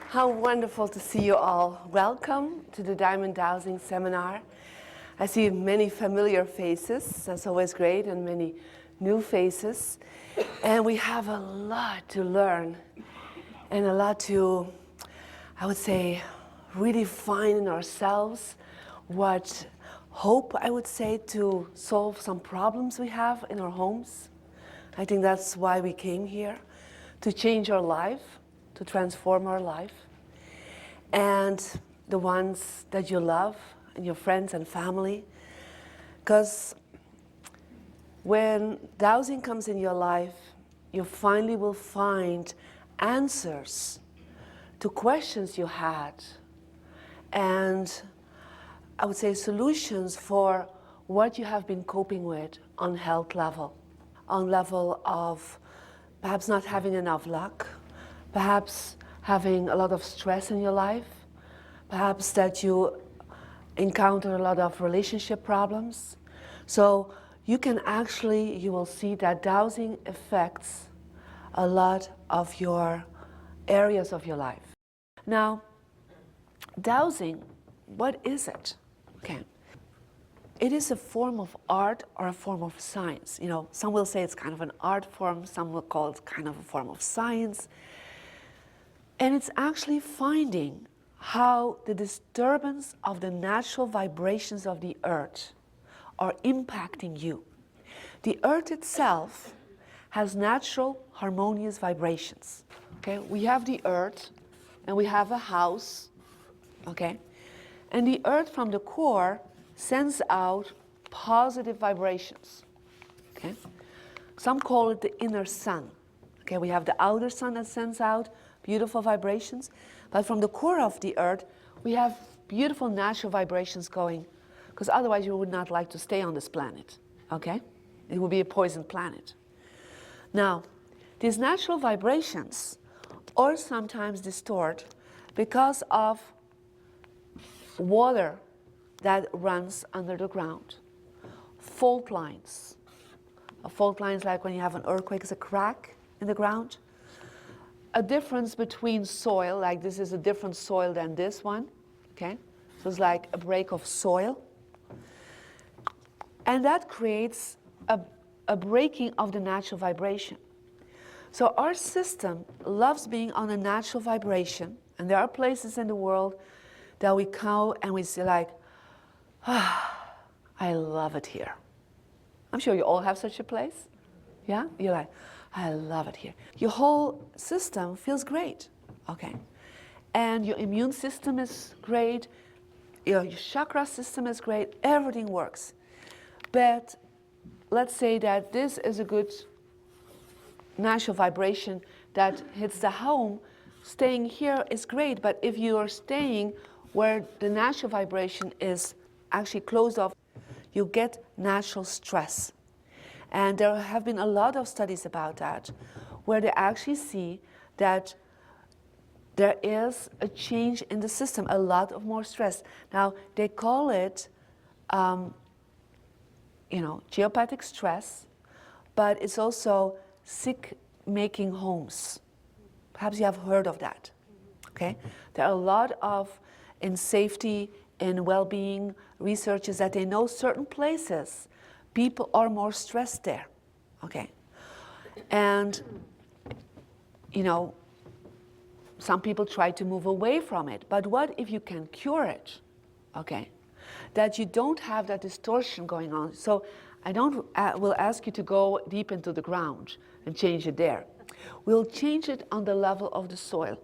How wonderful to see you all. Welcome to the Diamond Dowsing seminar. I see many familiar faces, that's always great, and many new faces. And we have a lot to learn and a lot to, I would say, really find in ourselves what hope, I would say, to solve some problems we have in our homes. I think that's why we came here, to change our life, to transform our life, and the ones that you love, and your friends and family. Because when dowsing comes in your life, you finally will find answers to questions you had, and I would say solutions for what you have been coping with on health level, on level of perhaps not having enough luck, perhaps having a lot of stress in your life, perhaps that you encounter a lot of relationship problems. So you will see that dowsing affects a lot of your areas of your life. Now, dowsing, what is it? Okay. It is a form of art or a form of science. You know, some will say it's kind of an art form, some will call it kind of a form of science. And it's actually finding how the disturbance of the natural vibrations of the earth are impacting you. The earth itself has natural harmonious vibrations. Okay, we have the earth and we have a house, okay? And the earth from the core sends out positive vibrations, okay? Some call it the inner sun. Okay, we have the outer sun that sends out beautiful vibrations, but from the core of the earth, we have beautiful natural vibrations going, because otherwise you would not like to stay on this planet, okay? It would be a poisoned planet. Now, these natural vibrations are sometimes distorted because of water that runs under the ground, fault lines. A fault line is like when you have an earthquake, it's a crack in the ground. A difference between soil, like this is a different soil than this one, okay? So it's like a break of soil. And that creates a breaking of the natural vibration. So our system loves being on a natural vibration, and there are places in the world that we go and we say like, ah, I love it here. I'm sure you all have such a place, yeah? You're like, I love it here. Your whole system feels great, okay? And your immune system is great, your chakra system is great, everything works. But let's say that this is a good natural vibration that hits the home. Staying here is great, but if you are staying where the natural vibration is actually closed off, you get natural stress. And there have been a lot of studies about that, where they actually see that there is a change in the system, a lot of more stress. Now, they call it, geopathic stress, but it's also sick-making homes. Perhaps you have heard of that, okay? There are a lot of, in safety, in well-being researches, that they know certain places people are more stressed there, okay? And, some people try to move away from it, but what if you can cure it, okay? That you don't have that distortion going on. So I will ask you to go deep into the ground and change it there. We'll change it on the level of the soil.